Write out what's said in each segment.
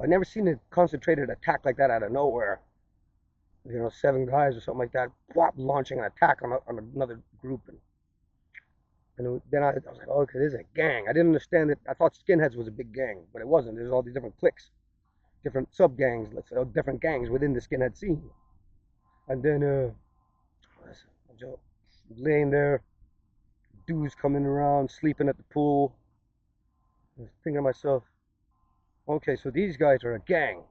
I've never seen a concentrated attack like that out of nowhere. 7 guys or something like that, whop, launching an attack on another group. And then I was like, oh, okay, this is a gang. I didn't understand it. I thought skinheads was a big gang, but it wasn't. There's all these different cliques, different sub gangs, let's say, different gangs within the skinhead scene. And then I'm laying there, dudes coming around, sleeping at the pool. I was thinking to myself, okay, so these guys are a gang.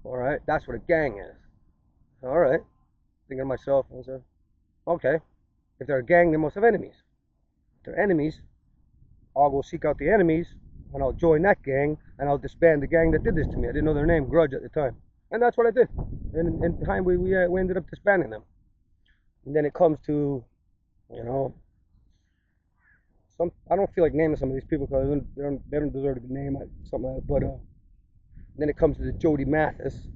All right, that's what a gang is. All right, thinking to myself, I said, okay, if they're a gang, they must have enemies. If they're enemies, I'll go seek out the enemies, and I'll join that gang, and I'll disband the gang that did this to me. I didn't know their name, Grudge, at the time. And that's what I did. And in time, we ended up disbanding them. And then it comes to, you know, I don't feel like naming some of these people because they don't deserve to be named, something like that. But then it comes to the Jody Mathis.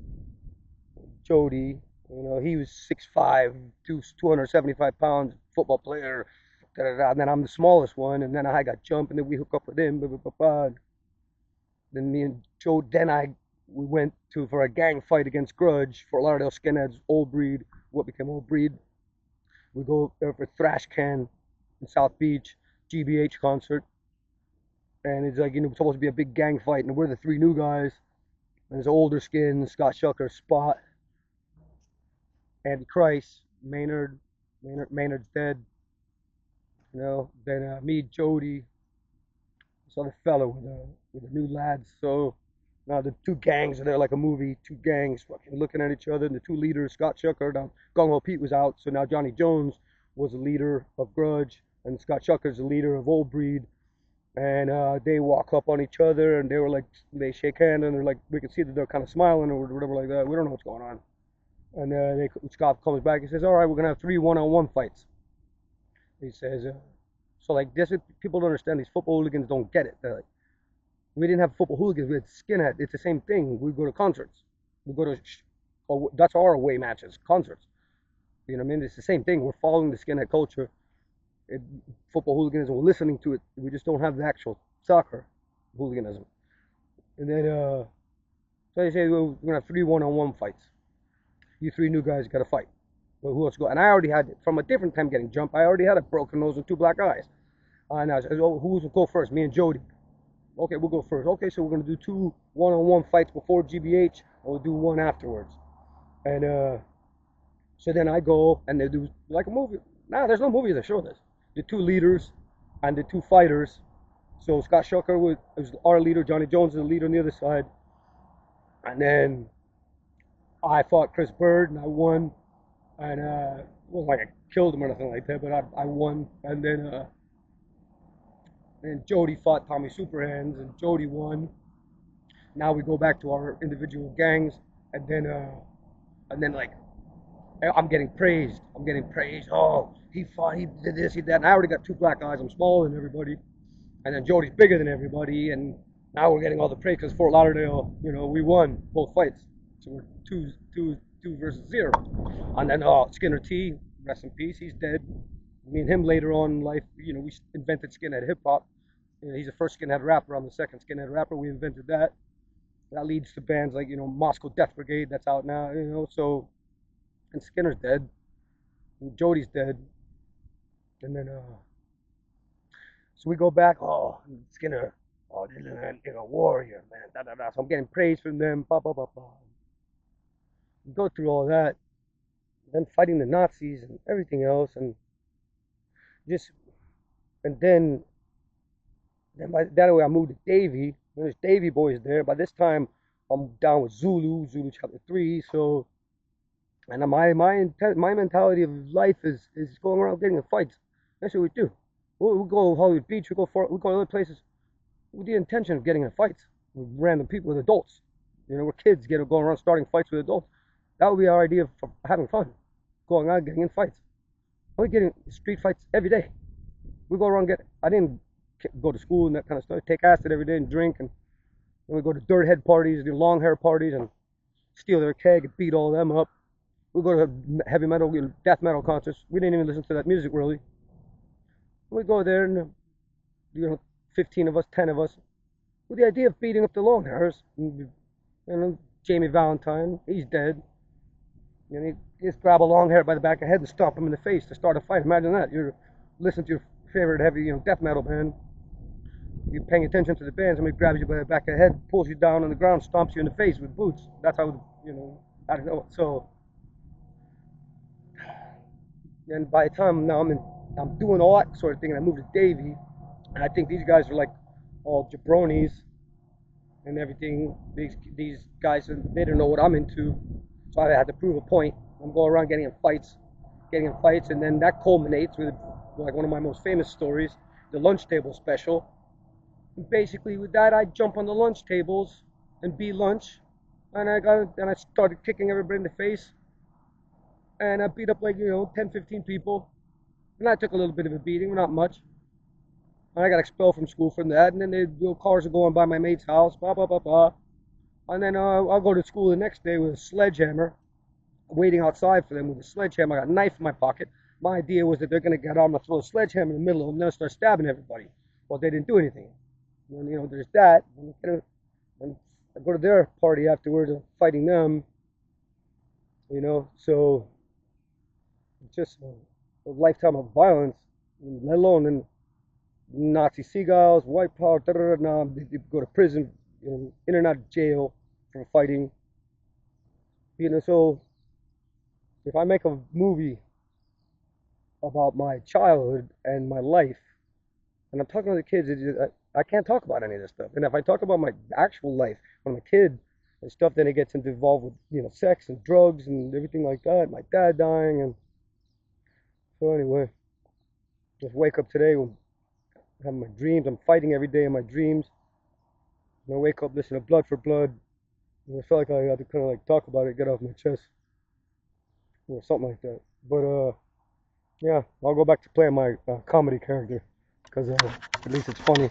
Jody, he was 6'5", 275 pounds, football player. Da, da, da. And then I'm the smallest one, and then I got jumped, and then we hook up with him. Blah, blah, blah, blah. Then me and Joe, we went for a gang fight against Grudge, Fort Lauderdale Skinheads, Old Breed, what became Old Breed. We go there for Thrash Can in South Beach, GBH concert, and it's like it's supposed to be a big gang fight, and we're the 3 new guys, and there's older skins, Scott Shucker, Spot, Andy Christ, Maynard's dead, then me, Jody, this other fellow with the new lads. So now the 2 gangs are there like a movie, 2 gangs fucking looking at each other, and the 2 leaders, Scott Shucker, now Gung Ho Pete was out, so now Johnny Jones was the leader of Grudge, and Scott Shucker's the leader of Old Breed. And they walk up on each other, and they shake hands, and they're like, we can see that they're kind of smiling or whatever like that. We don't know what's going on. And Scott comes back and says, all right, we're going to have 3 one-on-one fights. He says, so like this, people don't understand, these football hooligans don't get it. They're like, we didn't have football hooligans, we had skinhead. It's the same thing. We go to concerts. That's our away matches, concerts. You know what I mean? It's the same thing. We're following the skinhead culture. Football hooliganism, we're listening to it. We just don't have the actual soccer hooliganism. And then, so they say, well, we're going to have 3 one-on-one fights. You 3 new guys got to fight. Well, who else go? And I already had, from a different time getting jumped, I already had a broken nose and 2 black eyes. And I said, oh, who will go first? Me and Jody. Okay, we'll go first. Okay, so we're going to do 2 one-on-one fights before GBH, and we'll do 1 afterwards. And so then I go, and they do like a movie. Nah, there's no movie that show this. The 2 leaders and the 2 fighters. So Scott Shucker was our leader, Johnny Jones is the leader on the other side. And then I fought Chris Bird, and I won. And it wasn't like I killed him or anything like that, but I won. And then Jody fought Tommy Superhands, and Jody won. Now we go back to our individual gangs, and then like I'm getting praised. Oh, he fought, he did this, he did that. And I already got 2 black eyes. I'm smaller than everybody, and then Jody's bigger than everybody, and now we're getting all the praise because Fort Lauderdale, we won both fights, so we're two versus 0. And then Skinner T, rest in peace, he's dead. Me and him later on in life, we invented skinhead hip hop. He's the first skinhead rapper. I'm the second skinhead rapper. We invented that. That leads to bands like Moscow Death Brigade, that's out now. So, and Skinner's dead. And Jody's dead. And then so we go back. Oh, Skinner. Oh, this is a warrior, man. Da, da, da. So I'm getting praise from them. Blah, blah, blah, blah. We go through all that. Then fighting the Nazis and everything else, and then by that way I moved to Davie. There's Davie boys there. By this time I'm down with Zulu chapter 3. So, and my mentality of life is going around getting in fights. That's what we do. We'll go to Hollywood Beach. We go to other places with the intention of getting in fights with random people, with adults. We're kids going around starting fights with adults. That would be our idea of having fun. Going out, getting in fights. We're getting street fights every day. We go around I didn't go to school and that kind of stuff. Take acid every day and drink, and then we go to dirt head parties, do long hair parties, and steal their keg and beat all them up. We go to heavy metal, death metal concerts. We didn't even listen to that music really. We go there and 15 of us, 10 of us, with the idea of beating up the long hairs. And Jamie Valentine, he's dead. And he just grab a long hair by the back of the head and stomp him in the face to start a fight. Imagine that. You're listening to your favorite heavy, death metal band. You're paying attention to the band. Somebody grabs you by the back of the head, pulls you down on the ground, stomps you in the face with boots. That's how, I don't know. So, and by the time now I'm doing all that sort of thing, and I moved to Davie, and I think these guys are like all jabronis and everything. These guys, they don't know what I'm into, so I had to prove a point. I'm going around getting in fights, and then that culminates with like one of my most famous stories, the lunch table special. And basically, with that, I jump on the lunch tables and be lunch, and I started kicking everybody in the face, and I beat up like 10, 15 people, and I took a little bit of a beating, not much. And I got expelled from school from that, and then the cars are going by my mate's house, blah blah blah blah. And then I'll go to school the next day with a sledgehammer, waiting outside for them with a sledgehammer. I got a knife in my pocket. My idea was that they're going to get out, I'm going to throw a sledgehammer in the middle of them, and they'll start stabbing everybody. Well, they didn't do anything. And, there's that. And I go to their party afterwards, fighting them, so it's just a lifetime of violence, let alone in Nazi seagulls, white power, da, da, da, now they go to prison, in and out of jail for fighting. So if I make a movie about my childhood and my life, and I'm talking to the kids, I can't talk about any of this stuff. And if I talk about my actual life when I'm a kid and stuff, then it gets involved with sex and drugs and everything like that. My dad dying, and so anyway, just wake up today with having my dreams. I'm fighting every day in my dreams. And I wake up listening to Blood for Blood. And I felt like I had to kind of like talk about it, get off my chest, or something like that. But yeah, I'll go back to playing my comedy character because at least it's funny.